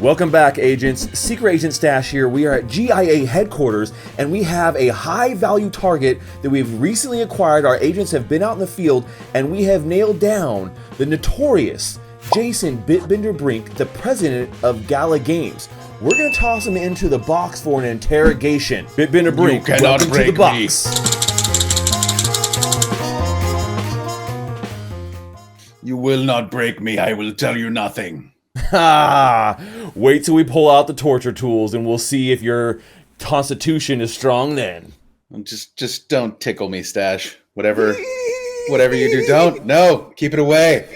Welcome back, agents. Secret Agent Stash here. We are at GIA headquarters, and we have a high-value target that we've recently acquired. Our agents have been out in the field, and we have nailed down the notorious Jason BitBender Brink, the president of Gala Games. We're going to toss him into the box for an interrogation. BitBender Brink, welcome to the box. You will not break me. I will tell you nothing. Wait till we pull out the torture tools and we'll see if your constitution is strong then. Just don't tickle me, Stash. Whatever you do, don't. No, keep it away.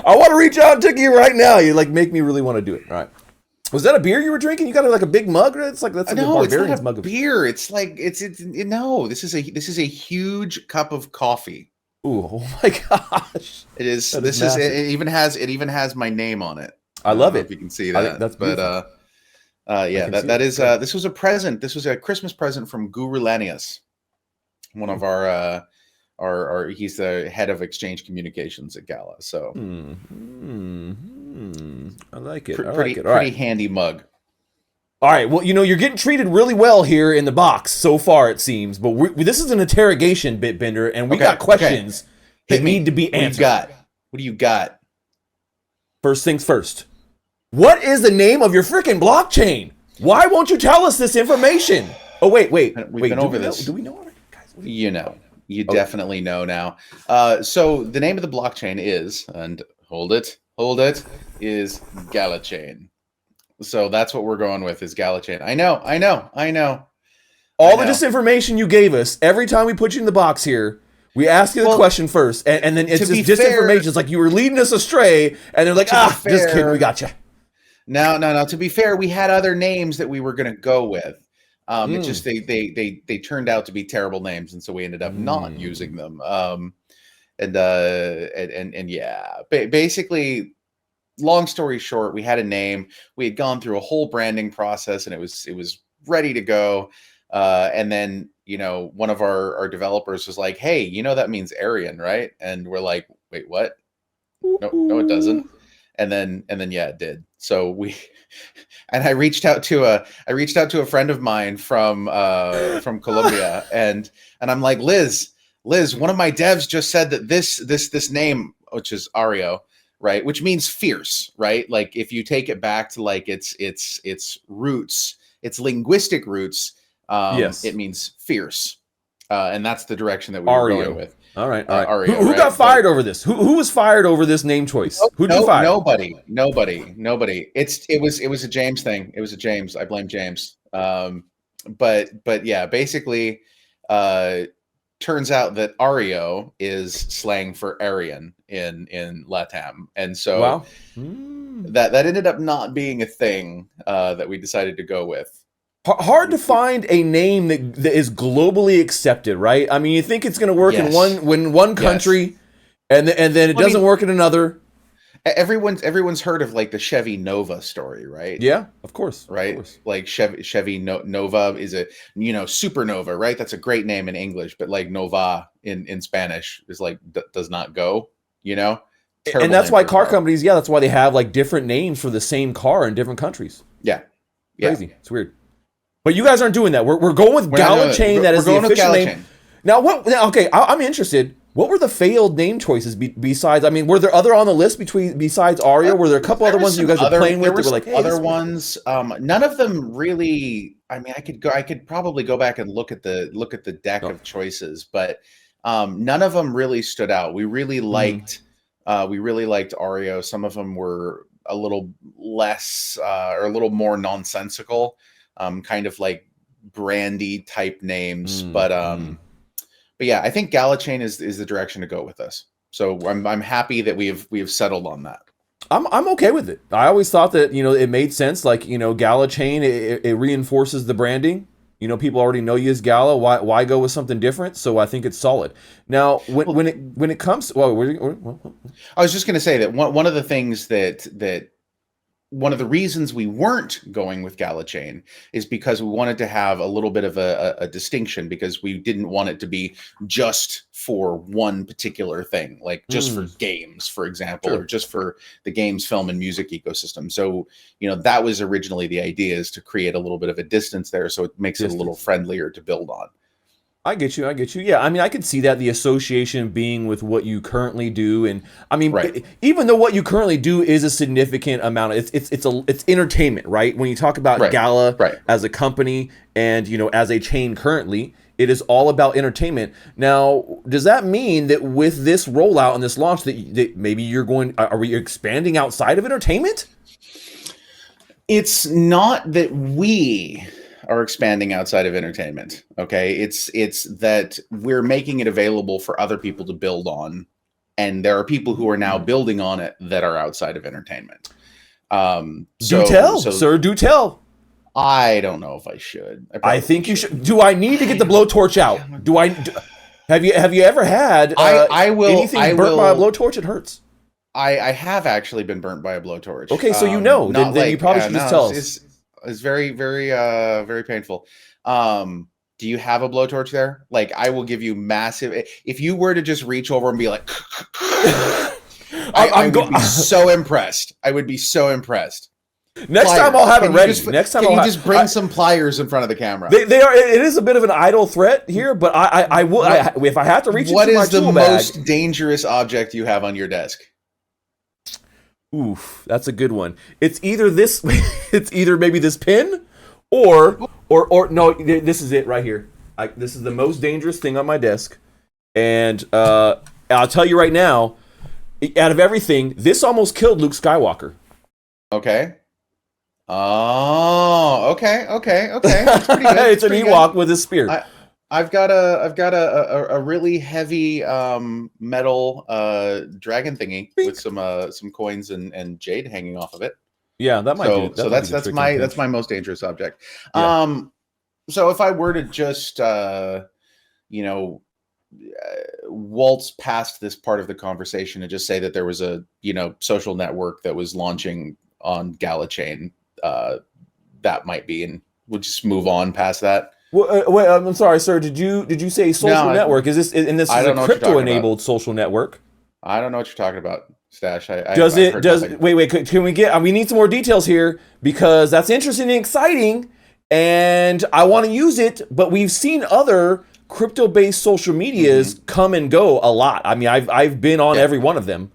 I want to reach out and tickle you right now. You make me really want to do it. All right. Was that a beer you were drinking? You got a big mug? That's like a barbarian's mug of beer. It's no. This is a huge cup of coffee. Ooh, oh my gosh! It is. It even has my name on it. I love it. If you can see that. I think that's beautiful. This was a present. This was a Christmas present from Guru Lanius, one of our he's the head of exchange communications at Gala. So I like it. Pretty handy mug. All right. Well, you're getting treated really well here in the box so far, it seems. But this is an interrogation, BitBender, and we got questions that need to be answered. What do you got? First things first. What is the name of your freaking blockchain? Why won't you tell us this information? Oh, wait. We've been over this. Do we know already? Guys, you definitely know now. So the name of the blockchain is, and hold it, is GalaChain. So that's what we're going with is GalaChain. I know. All the disinformation you gave us, every time we put you in the box here, we ask you the question first, and then it's just disinformation. It's like you were leading us astray, and they're like, just kidding, we got you. No. To be fair, we had other names that we were going to go with. It's just they turned out to be terrible names, and so we ended up not using them. Basically, long story short, we had a name. We had gone through a whole branding process, and it was ready to go. And then one of our developers was like, "Hey, that means Aryan, right?" And we're like, "Wait, what? No, it doesn't." And then yeah, it did. So I reached out to a friend of mine from Colombia, and I'm like, Liz, one of my devs just said that this name, which is Ario, right, which means fierce, right? Like if you take it back to like its roots, its linguistic roots, yes, it means fierce, and that's the direction that we were going with. All right. Ario, who got fired over this? Who was fired over this name choice? Who did you fire? Nobody. It was a James thing. It was a James. I blame James. But yeah, basically, turns out that Ario is slang for Aryan in LATAM, and so that ended up not being a thing that we decided to go with. Hard to find a name that is globally accepted, right? I mean, you think it's going to work in one country, and then it doesn't work in another. Everyone's heard of like the Chevy Nova story, right? Yeah, of course. Right, of course. Like Chevy Nova is a supernova, right? That's a great name in English, but like Nova in Spanish is like does not go. And that's why car companies, that's why they have like different names for the same car in different countries. Yeah, crazy. It's weird. But you guys aren't doing that. We're going with GalaChain. That is the official name. Now, okay, I'm interested. What were the failed name choices besides? I mean, were there other on the list besides Ario? Were there a couple other ones you guys were playing with? That were like, other ones. None of them really. I mean, I could probably go back and look at the deck of choices, but none of them really stood out. We really liked Ario. Some of them were a little less or a little more nonsensical. Kind of like brandy type names, but yeah, I think GalaChain is the direction to go with us. So I'm happy that we've settled on that. I'm okay with it. I always thought that it made sense. Like GalaChain, it reinforces the branding. People already know you as Gala. Why go with something different? So I think it's solid. Now when it comes, I was just going to say that one of the things that one of the reasons we weren't going with GalaChain is because we wanted to have a little bit of a distinction, because we didn't want it to be just for one particular thing, like just for games, for example, or just for the games, film, and music ecosystem. So, that was originally the idea, is to create a little bit of a distance there, so it makes it a little friendlier to build on. I get you. Yeah, I mean, I could see that, the association being with what you currently do, and I mean, even though what you currently do is a significant amount, it's entertainment, right? When you talk about Gala as a company and as a chain currently, it is all about entertainment. Now, does that mean that with this rollout and this launch that maybe are we expanding outside of entertainment? It's not that we are expanding outside of entertainment. Okay. It's that we're making it available for other people to build on. And there are people who are now building on it that are outside of entertainment. Do tell, sir, do tell. I don't know if I should. I think you should. Do I need to get the blowtorch out? Have you ever had anything burnt by a blowtorch? It hurts. I have actually been burnt by a blowtorch. Okay, so then you probably should just tell us. It's very, very, very painful. Do you have a blowtorch there? Like, I will give you massive. If you were to just reach over and be like, I would be so impressed. I would be so impressed. Next time I'll have it ready. Next time can you just bring some pliers in front of the camera? They are. It is a bit of an idle threat here, but I will. If I have to reach into my tool bag. What is the most dangerous object you have on your desk? Oof, that's a good one. It's either this. It's either maybe this pin, or no. This is it right here. This is the most dangerous thing on my desk, and I'll tell you right now, out of everything, this almost killed Luke Skywalker. Okay. Oh, okay. That's pretty good. It's an Ewok with a spear. I've got a really heavy metal dragon thingy with some coins and jade hanging off of it. Yeah, that might be. So that's my most dangerous object. Yeah. So if I were to just waltz past this part of the conversation and just say that there was a social network that was launching on GalaChain, that might be, and we'll just move on past that. Well, wait, I'm sorry, sir. Did you say social network? Is this a crypto-enabled social network? I don't know what you're talking about, Stash. Wait, can we get? We need some more details here, because that's interesting and exciting, and I want to use it. But we've seen other crypto-based social medias come and go a lot. I mean, I've been on every one of them.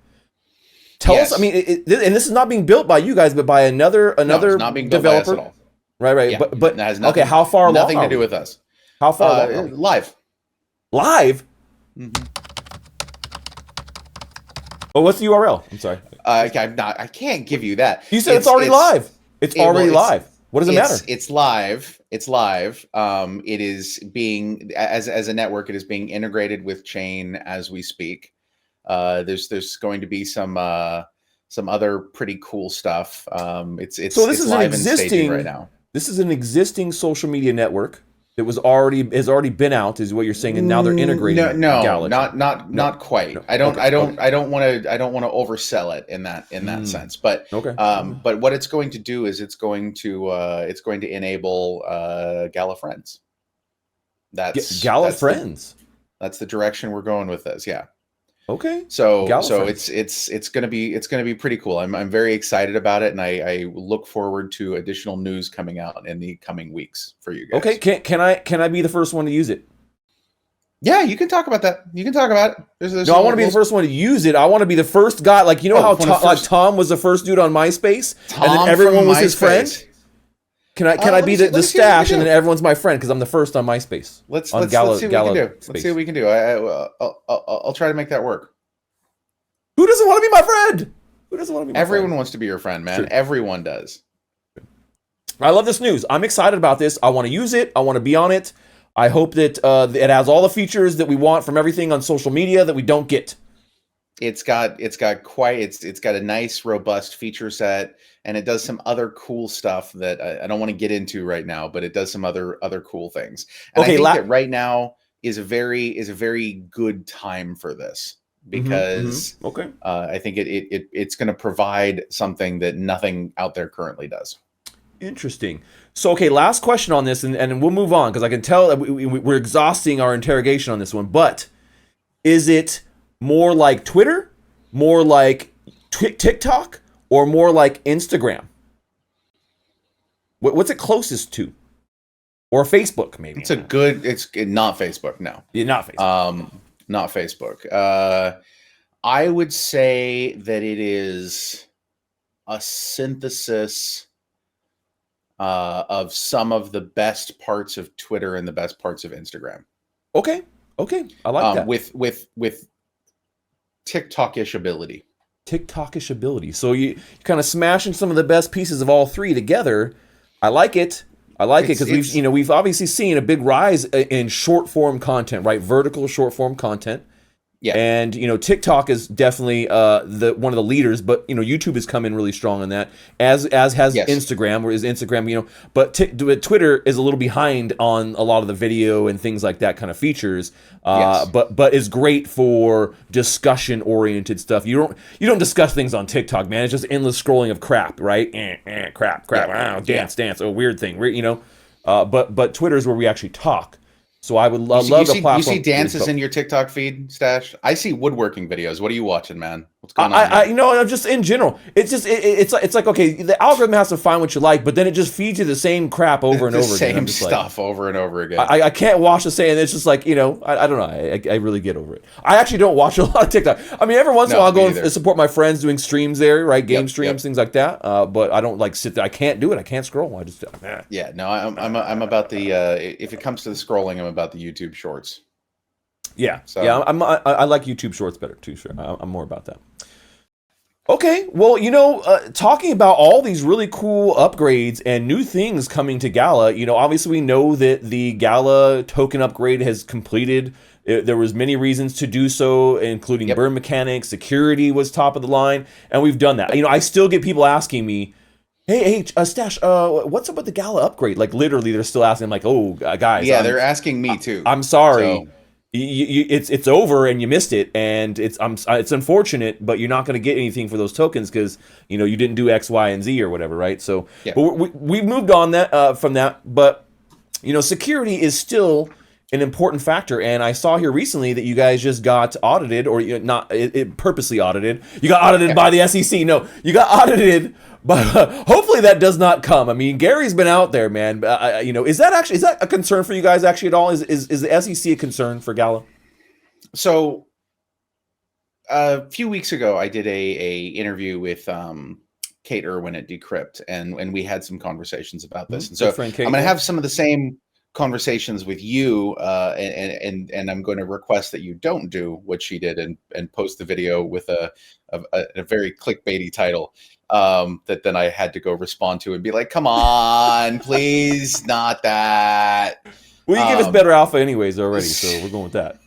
Tell us. I mean, and this is not being built by you guys, but by another it's not being built developer. By us at all. Right. Yeah, but okay, how far along? Nothing to do with us. How far along? Live. Live? Mm-hmm. Oh, what's the URL? I'm sorry. I can't give you that. You said it's already live. It's already live. What does it matter? It's live. It's live. It is being, as a network, it is being integrated with Chain as we speak. There's going to be some other pretty cool stuff. It's live and staging right now. This is an existing social media network that has already been out, is what you're saying, and now they're integrating. No, not quite. No. I don't want to oversell it in that sense. But but what it's going to do is it's going to enable Gala Friends. Gala Friends. That's the direction we're going with this. Yeah. Okay. So it's gonna be pretty cool. I'm very excited about it, and I look forward to additional news coming out in the coming weeks for you guys. Okay. Can I be the first one to use it? Yeah, you can talk about that. You can talk about it. I want to be the first one to use it. I want to be the first guy. Like, how Tom was the first dude on MySpace, and then everyone was his friend. Can I be the stash, and then everyone's my friend because I'm the first on MySpace? Let's see what we can do. Let's see what we can do. I'll try to make that work. Who doesn't want to be my friend? Who doesn't want to be my friend? Everyone wants to be your friend, man. Sure. Everyone does. I love this news. I'm excited about this. I want to use it. I want to be on it. I hope that it has all the features that we want from everything on social media that we don't get. It's got a nice, robust feature set, and it does some other cool stuff that I don't want to get into right now, but it does some other cool things. And I think that right now is a very good time for this, because Okay. I think it's going to provide something that nothing out there currently does. Interesting. So, okay, last question on this, and we'll move on because I can tell that we're exhausting our interrogation on this one. But is it more like Twitter, more like TikTok, or more like Instagram? What's it closest to? Or Facebook, maybe? It's not Facebook, no. Yeah, not Facebook. Not Facebook. I would say that it is a synthesis of some of the best parts of Twitter and the best parts of Instagram. Okay, I like that. With TikTok-ish ability. TikTok-ish ability. So you kind of smashing some of the best pieces of all three together. I like it. Because we've obviously seen a big rise in short form content, right? Vertical short form content. Yeah. And TikTok is definitely one of the leaders, but YouTube has come in really strong on that, as has Instagram, or is Instagram, but Twitter is a little behind on a lot of the video and things like that kind of features. But is great for discussion oriented stuff. You don't discuss things on TikTok, man. It's just endless scrolling of crap, right? Crap. Yeah. Dance. Oh, weird thing. But Twitter is where we actually talk. So I would love the platform. You see dances in your TikTok feed, Stash? I see woodworking videos. What are you watching, man? What's going on? I'm just in general. It's just it's like, okay, the algorithm has to find what you like, but then it just feeds you the same crap over and over again. The same stuff over and over again. I can't watch the same. It's just like, I don't know. I really get over it. I actually don't watch a lot of TikTok. I mean, every once in a while I'll go and support my friends doing streams there, right? Game streams, things like that. But I don't sit there. I can't do it. I can't scroll. I just Yeah, no, I'm about the if it comes to the scrolling, I'm about the YouTube Shorts. Yeah, so. Yeah, I like YouTube Shorts better too. Sure, I'm more about that. Okay, well, talking about all these really cool upgrades and new things coming to Gala, obviously we know that the Gala token upgrade has completed. There was many reasons to do so, including burn mechanics, security was top of the line, and we've done that. I still get people asking me, Hey, Stash, what's up with the Gala upgrade? Like, literally, they're still asking, like, oh, guys. Yeah, they're asking me too. I'm sorry. So. It's over and you missed it, and it's unfortunate, but you're not going to get anything for those tokens because you didn't do X, Y, and Z or whatever, right? So, but we've moved on from that, but security is still an important factor, and I saw here recently that you guys just got audited, or purposely audited. You got audited by the SEC. No, you got audited. But hopefully that does not come. I mean, Gary's been out there, man. Is that a concern for you guys actually at all? Is the SEC a concern for Gala? So a few weeks ago, I did a interview with Kate Irwin at Decrypt, and we had some conversations about this. And so I'm going to have some of the same conversations with you, and I'm going to request that you don't do what she did and post the video with a very clickbaity title. That then I had to go respond to and be like, come on, please, not that. Well, you give us better alpha anyways already, so we're going with that.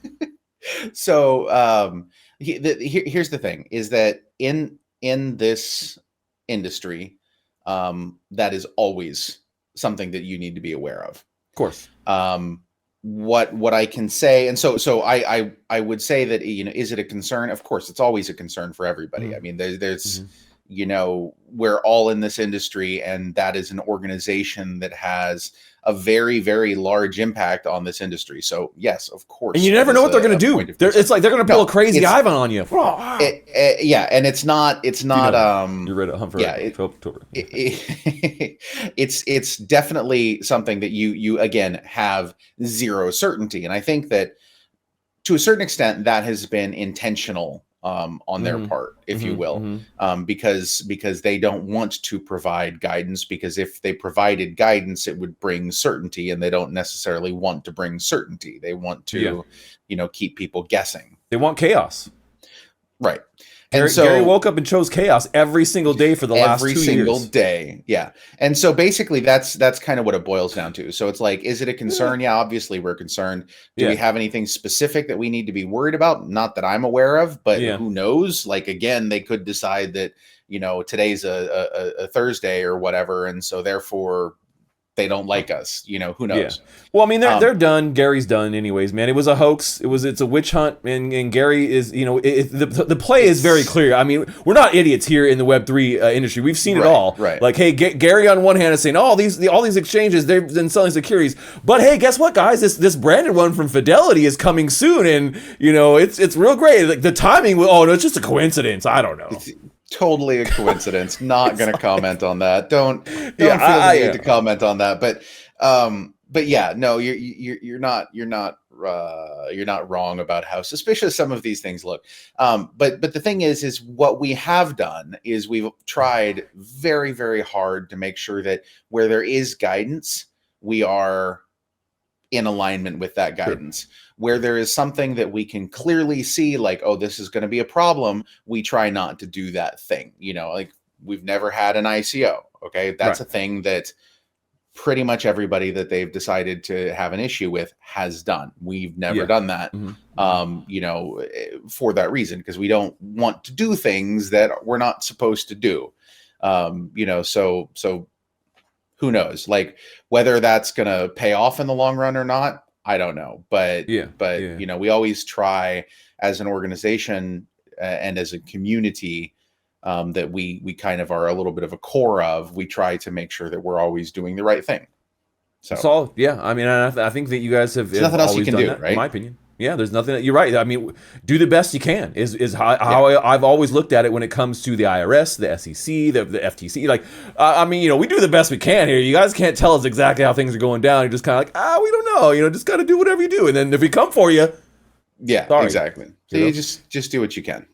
So here's the thing, is that in this industry, that is always something that you need to be aware of. Of course. What I can say, and so I would say that, is it a concern? Of course, it's always a concern for everybody. Mm-hmm. I mean, there's we're all in this industry, and that is an organization that has a very, very large impact on this industry. So yes, of course. And you never know what they're going to do. It's like they're going to pull a crazy Ivan on you. Yeah, and it's not. You read it, Humphrey. Yeah, it's definitely something that you again have zero certainty, and I think that to a certain extent that has been intentional. On their part, if you will, because they don't want to provide guidance, because if they provided guidance, it would bring certainty, and they don't necessarily want to bring certainty. They want to, keep people guessing. They want chaos. Right. And Gary woke up and chose chaos every single day for the last 2 years. Every single day. Yeah. And so basically that's kind of what it boils down to. So it's like, is it a concern? Yeah, obviously we're concerned. Do we have anything specific that we need to be worried about? Not that I'm aware of, but who knows? Like, again, they could decide that, today's a Thursday or whatever. And so therefore they don't like us. Who Yeah. knows? Well, I mean, they're done. Gary's done anyways, man. It was a hoax. It's a witch hunt, and Gary is, the play is very clear. I mean, we're not idiots here in the Web3 industry. We've seen it all. Right. Like, hey, Gary on one hand is saying, all these exchanges, they've been selling securities, but hey, guess what, guys? This branded one from Fidelity is coming soon, and it's real great. Like the timing. No, it's just a coincidence. I don't know. It's totally a coincidence. Not going to comment on that. Don't feel the need to comment on that. But yeah, no, you're not wrong about how suspicious some of these things look. But the thing is what we have done is we've tried very, very hard to make sure that where there is guidance, we are in alignment with that guidance. Sure. Where there is something that we can clearly see, like, oh, this is going to be a problem, we try not to do that thing. Like we've never had an ICO. Okay, that's a thing that pretty much everybody that they've decided to have an issue with has done. We've never done that, for that reason, because we don't want to do things that we're not supposed to do. So who knows? Like whether that's going to pay off in the long run or not, I don't know. But we always try as an organization and as a community that we kind of are a little bit of a core of. We try to make sure that we're always doing the right thing. So I mean, I think that you guys have nothing else you can do, that, right? In my opinion. Yeah, there's nothing that you're right. I mean, do the best you can is how I've always looked at it when it comes to the IRS, the SEC, the FTC. Like, I mean, we do the best we can here. You guys can't tell us exactly how things are going down. You're just kind of like, we don't know. Just got to do whatever you do. And then if we come for you, sorry. Exactly. So you just do what you can.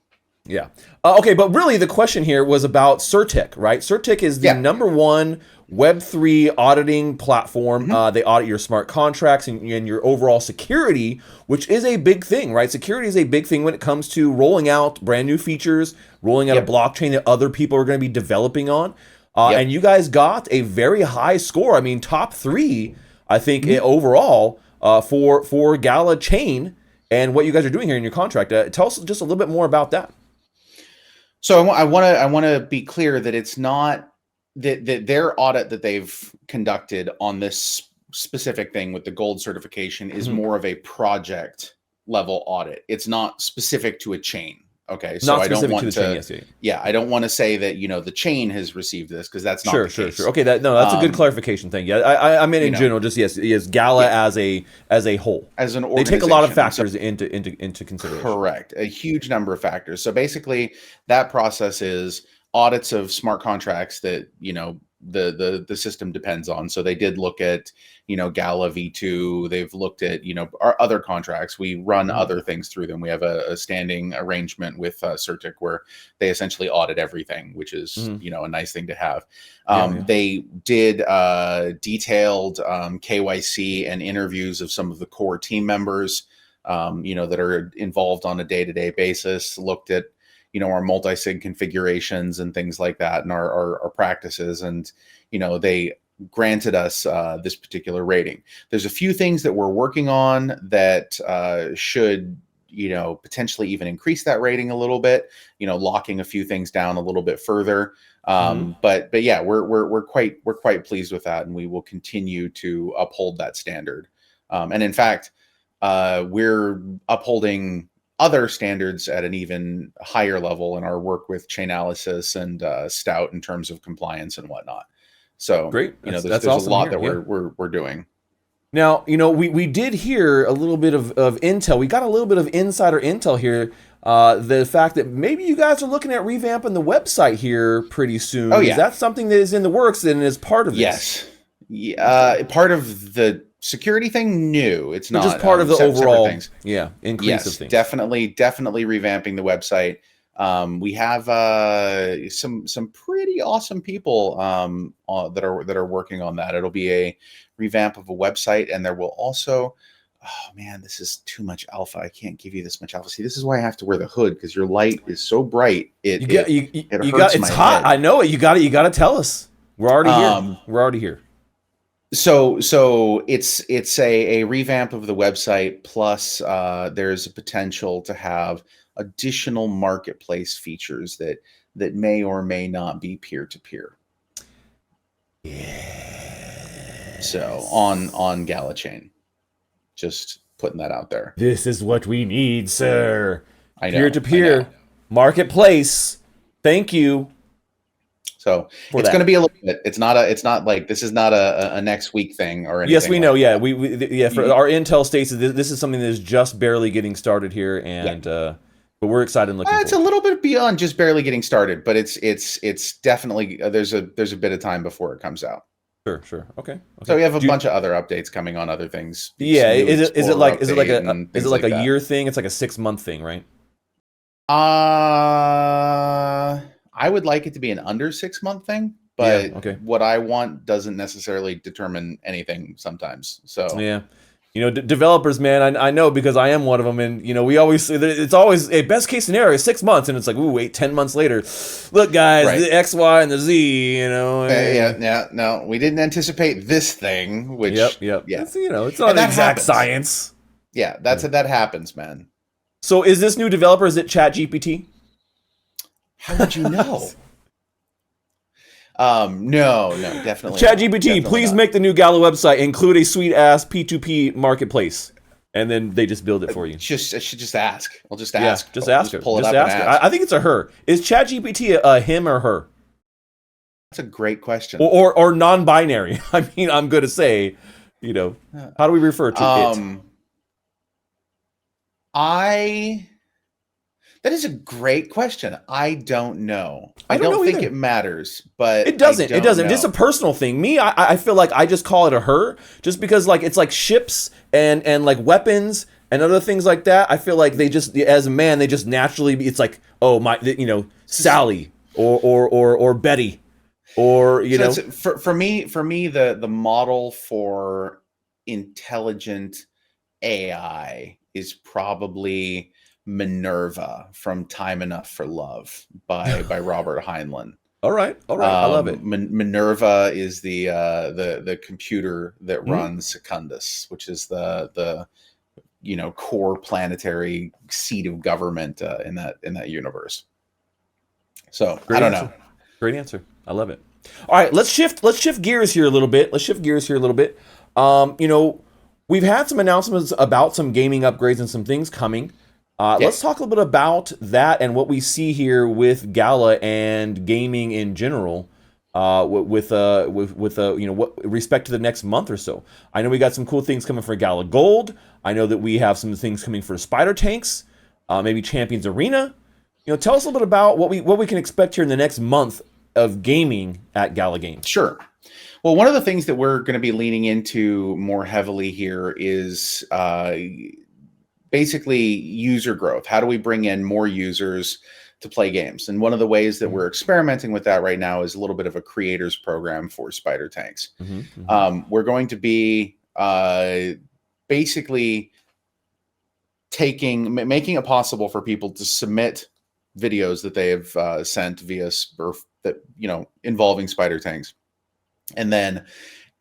Yeah. Okay, but really the question here was about Certic, right? Certic is the number one Web3 auditing platform. They audit your smart contracts and your overall security, which is a big thing, right? Security is a big thing when it comes to rolling out brand new features, rolling out a blockchain that other people are going to be developing on. And you guys got a very high score. I mean, top 3, I think, overall for GalaChain and what you guys are doing here in your contract. Tell us just a little bit more about that. So I want to be clear that it's not that their audit that they've conducted on this specific thing with the gold certification is more of a project level audit. It's not specific to a chain. Okay, so I don't want to. I don't want to say that the chain has received this, because that's not the case. Sure. Okay, that's a good clarification thing. Yeah, I mean in general, just yes, Gala as a whole, as an organization, they take a lot of factors into consideration. Correct, a huge number of factors. So basically, that process is audits of smart contracts that the system depends on. So they did look at Gala V2. They've looked at our other contracts. We run other things through them. We have a standing arrangement with Certic where they essentially audit everything, which is a nice thing to have. They did detailed KYC and interviews of some of the core team members that are involved on a day-to-day basis. Looked at our multi-sig configurations and things like that, and our practices. And, they granted us this particular rating. There's a few things that we're working on that should, potentially even increase that rating a little bit, locking a few things down a little bit further. But yeah, we're quite pleased with that, and we will continue to uphold that standard. And in fact, we're upholding other standards at an even higher level in our work with Chainalysis and Stout in terms of compliance and whatnot. So great. There's awesome a lot that we're doing. Now, we did hear a little bit of intel. We got a little bit of insider intel here. The fact that maybe you guys are looking at revamping the website here pretty soon. Oh, yeah. Is that something that is in the works and is part of this? Yes. Yeah. Part of the security thing? No, it's not. Just part of the overall increase of things. Definitely revamping the website. We have some pretty awesome people that are working on that. It'll be a revamp of a website, and there will also, oh man, this is too much alpha. I can't give you this much alpha. See, this is why I have to wear the hood, because your light is so bright. It hurts it's hot. Head. I know it. You got to tell us. We're already here. So it's a revamp of the website, plus there's a potential to have additional marketplace features that may or may not be peer-to-peer. Yeah. So on GalaChain, just putting that out there. This is what we need, sir. I know. Peer-to-peer marketplace. Thank you. So it's going to be a little bit. It's not like this is not a next week thing or anything. Yes, we know. Like yeah, yeah. For our intel states, this is something that is just barely getting started here, and but we're excited and looking. It's a little bit beyond just barely getting started, but it's definitely there's a bit of time before it comes out. Sure. Okay. So we have a bunch of other updates coming on other things. Yeah, is it like a year thing? It's like a 6-month thing, right? I would like it to be an under 6-month thing, but what I want doesn't necessarily determine anything sometimes. So yeah, developers, man, I know because I am one of them, and we always say that it's always a best case scenario is 6 months, and it's like, ooh, wait, 10 months later, look, guys, the X, Y, and the Z, no, we didn't anticipate this thing, which yeah, it's not exact science. Yeah, that happens, man. So is this new developer? Is it ChatGPT? How would you know? No, definitely. ChatGPT, please make the new Gala website include a sweet ass P2P marketplace, and then they just build it for you. I should just ask. I'll just ask. Just ask her. Pull it up and ask. I think it's a her. Is ChatGPT a him or her? That's a great question. Or non-binary. I mean, I'm going to say, how do we refer to it? That is a great question. I don't know. I don't think it matters, but it doesn't. It's a personal thing. Me, I feel like I just call it a her, just because like it's like ships and like weapons and other things like that. I feel like they just, as a man, they just naturally. It's like, oh my, Sally or Betty, or For me, the model for intelligent AI is probably Minerva from Time Enough for Love by Robert Heinlein. All right, I love it. Minerva is the computer that runs Secundus, which is the core planetary seat of government in that universe. So I don't know. Great answer. I love it. All right, let's shift gears here a little bit. We've had some announcements about some gaming upgrades and some things coming. Let's talk a little bit about that and what we see here with Gala and gaming in general, with what respect to the next month or so. I know we got some cool things coming for Gala Gold. I know that we have some things coming for Spider Tanks, maybe Champions Arena. Tell us a little bit about what we can expect here in the next month of gaming at Gala Games. Sure. Well, one of the things that we're going to be leaning into more heavily here is basically user growth. How do we bring in more users to play games? And one of the ways that we're experimenting with that right now is a little bit of a creators program for Spider Tanks. We're going to be basically making it possible for people to submit videos that they have sent via involving Spider Tanks, and then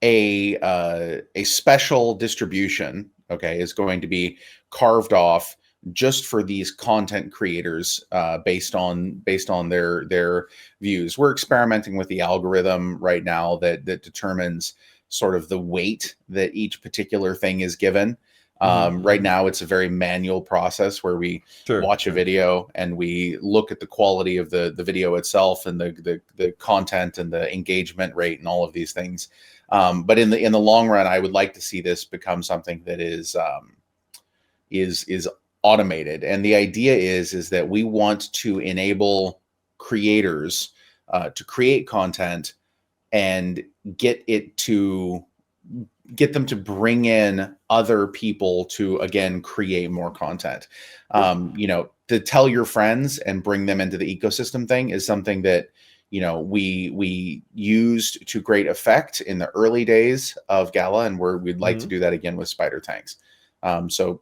a special distribution is going to be carved off just for these content creators based on their views. We're experimenting with the algorithm right now that determines sort of the weight that each particular thing is given. Right now, it's a very manual process where we watch a video and we look at the quality of the video itself and the content and the engagement rate and all of these things. But in the long run, I would like to see this become something that is automated. And the idea is that we want to enable creators to create content and get them to bring in other people to, again, create more content. To tell your friends and bring them into the ecosystem thing is something that we used to great effect in the early days of Gala, and we'd like to do that again with Spider Tanks. So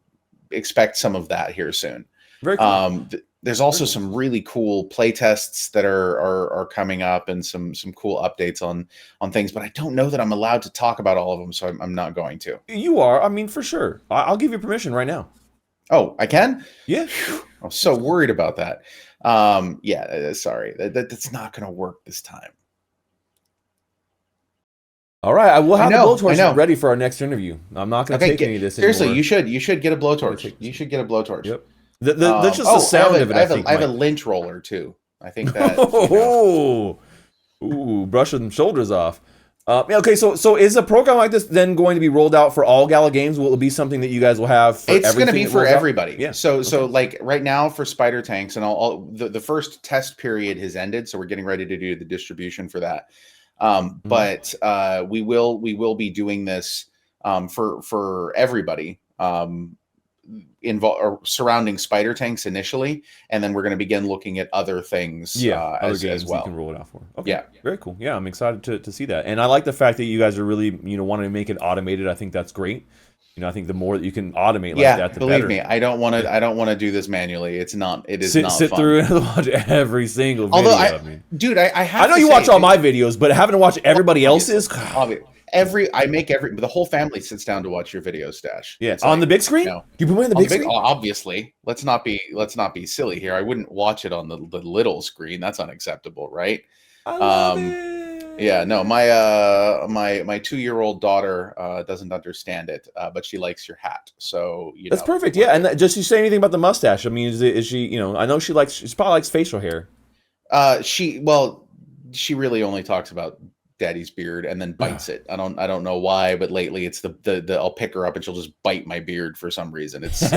expect some of that here soon. Very cool. There's also some really cool play tests that are coming up, and some cool updates on things, but I don't know that I'm allowed to talk about all of them, so I'm not going to. You are. I mean, for sure. I'll give you permission right now. Oh, I can? Yeah. I'm so worried about that. Sorry. That's not going to work this time. All right, I will have the I blowtorch know. ready for our next interview. I'm not going to take any of this seriously. anymore. You should get a blowtorch. You should get a blowtorch. Yep. That's just the sound of it. I have a lynch roller too. I think that. Ooh, brushing them shoulders off. Okay, so is a program like this then going to be rolled out for all Gala games? Will it be something that you guys will have for It's going to be for everybody. Yeah. So like right now for spider tanks and all the first test period has ended, so we're getting ready to do the distribution for that. But we will be doing this for everybody involved surrounding spider tanks initially, and then we're going to begin looking at other things as well. You can roll it out for. Okay. Yeah, very cool. Yeah, I'm excited to see that, and I like the fact that you guys are really wanting to make it automated. I think that's great. I think the more that you can automate like that, the believe better. me, I don't want to do this manually. It is not sit fun. Through and watch every single video. Although I know you watch all my videos, but having to watch everybody else's. The whole family sits down to watch your video, Stache. Yeah, on the big screen. You put it on the big screen. Obviously, let's not be silly here. I wouldn't watch it on the little screen. That's unacceptable, right? I love it. Yeah, no, my 2-year-old daughter doesn't understand it, but she likes your hat, so that's perfect. Yeah, and does she say anything about the mustache? I mean, is she? I know she probably likes facial hair. She really only talks about Daddy's beard and then bites it. I don't know why, but lately it's the I'll pick her up and she'll just bite my beard for some reason. It's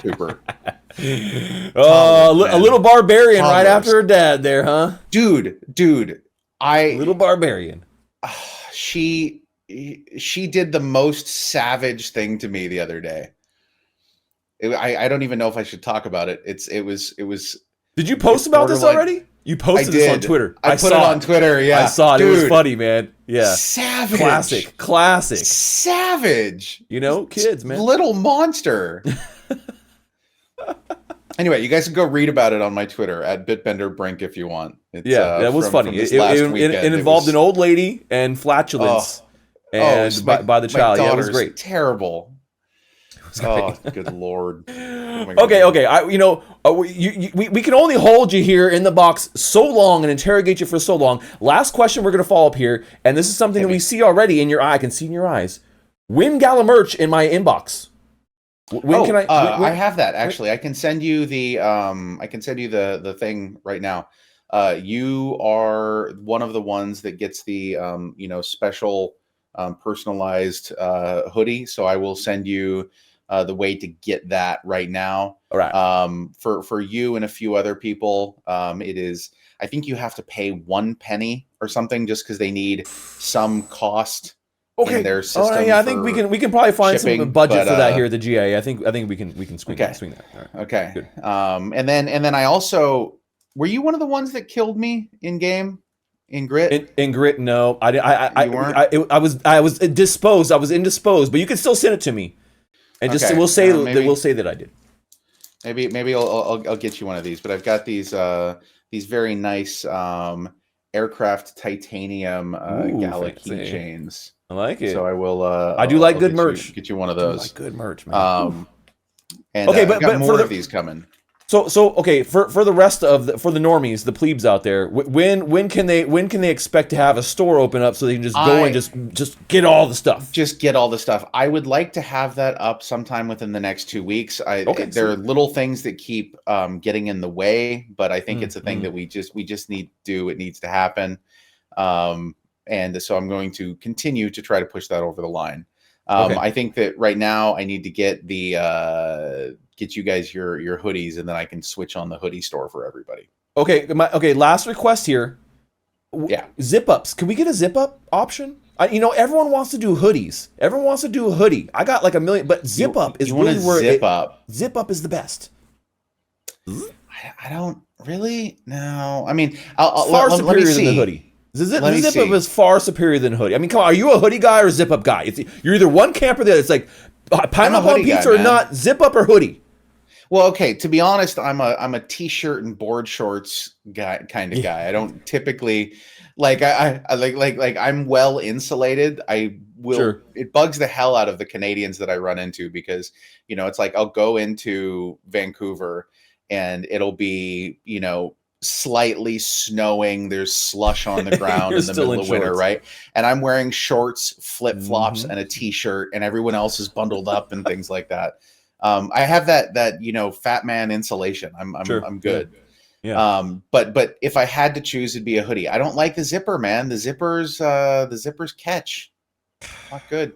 super. A little barbarian right after her dad there, huh? Dude, little barbarian. She did the most savage thing to me the other day. I don't even know if I should talk about it. It was. Did you post about this already? You posted this on Twitter. I put it on Twitter. Yeah, I saw it. Dude, it was funny, man. Yeah, savage, classic, savage. Kids, man, little monster. Anyway, you guys can go read about it on my Twitter at BitBender Brink if you want. That was funny. It involved an old lady and flatulence, by the child. Yeah, it was great. Terrible. Oh, good Lord. Okay. We can only hold you here in the box so long and interrogate you for so long. Last question we're going to follow up here, and this is something that we see already in your eye. I can see in your eyes. Win Gala merch in my inbox. Can I? I have that actually. I can send you the the thing right now. You are one of the ones that gets the special personalized hoodie. So I will send you the way to get that right now. All right. For you and a few other people, it is. I think you have to pay 1 penny or something just because they need some cost. Okay. In their system. I think we can probably find some budget for that here at the GA. I think we can swing that. All right. Okay. Good. And then I also, were you one of the ones that killed me in game? In Grit? In Grit, no. I was disposed. I was indisposed, but you can still send it to me. And just we'll say that I did. Maybe I'll get you one of these, but I've got these very nice aircraft titanium Gala keychains. I like it. So I will. I do like good merch. Get you one of those. I like good merch, man. And okay, but more of these coming. So okay, for the rest of for the normies, the plebes out there, when can they expect to have a store open up so they can just go and just get all the stuff? Just get all the stuff. I would like to have that up sometime within the next 2 weeks. There are little things that keep getting in the way, but I think it's a thing that we just need to do. It needs to happen. And so I'm going to continue to try to push that over the line. I think that right now I need to get get you guys your hoodies, and then I can switch on the hoodie store for everybody. Okay. Last request here. Yeah. Zip ups. Can we get a zip up option? Everyone wants to do hoodies. Everyone wants to do a hoodie. I got like a million, but zip up is really where zip up is the best. I don't really know. I mean, I'll far superior than the hoodie. Zip up is far superior than hoodie. I mean, come on, are you a hoodie guy or a zip up guy? You're either one camp or the other. It's like pineapple on pizza or not, zip up or hoodie. Well, okay, to be honest, I'm a t-shirt and board shorts kind of guy. I don't typically like I'm well insulated. I will. Sure. It bugs the hell out of the Canadians that I run into because it's like I'll go into Vancouver and it'll be slightly snowing. There's slush on the ground in the middle of winter, shorts. right? And I'm wearing shorts, flip-flops, and a t-shirt, and everyone else is bundled up and things like that. I have that you know, fat man insulation. I'm good. Yeah. But if I had to choose, it'd be a hoodie. I don't like the zipper, man. The zippers catch. Not good.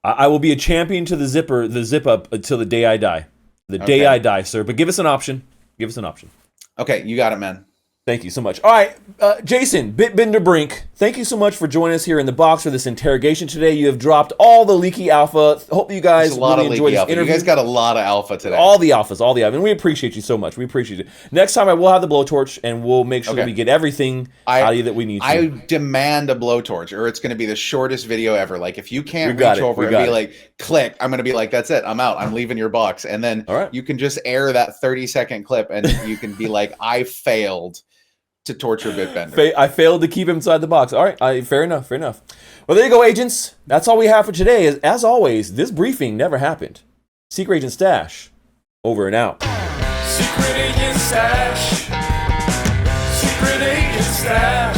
I will be a champion to the zip up until the day I die. The day I die, sir. But give us an option. Give us an option. Okay, you got it, man. Thank you so much. All right, Jason BitBender Brink, thank you so much for joining us here in the box for this interrogation today. You have dropped all the leaky alpha. Hope you guys really enjoyed this interview. You guys got a lot of alpha today. All the alpha, and we appreciate you so much. We appreciate it. Next time I will have the blowtorch, and we'll make sure that we get everything out of you that we need to. I demand a blowtorch, or it's going to be the shortest video ever. Like, if you can't reach over and be like, click, I'm going to be like, that's it, I'm out, I'm leaving your box. And then you can just air that 30-second clip, and you can be like, I failed to torture BitBender. I failed to keep him inside the box. All right, fair enough, fair enough. Well, there you go, agents. That's all we have for today. As always, this briefing never happened. Secret Agent Stash, over and out. Secret Agent Stash. Secret Agent Stash.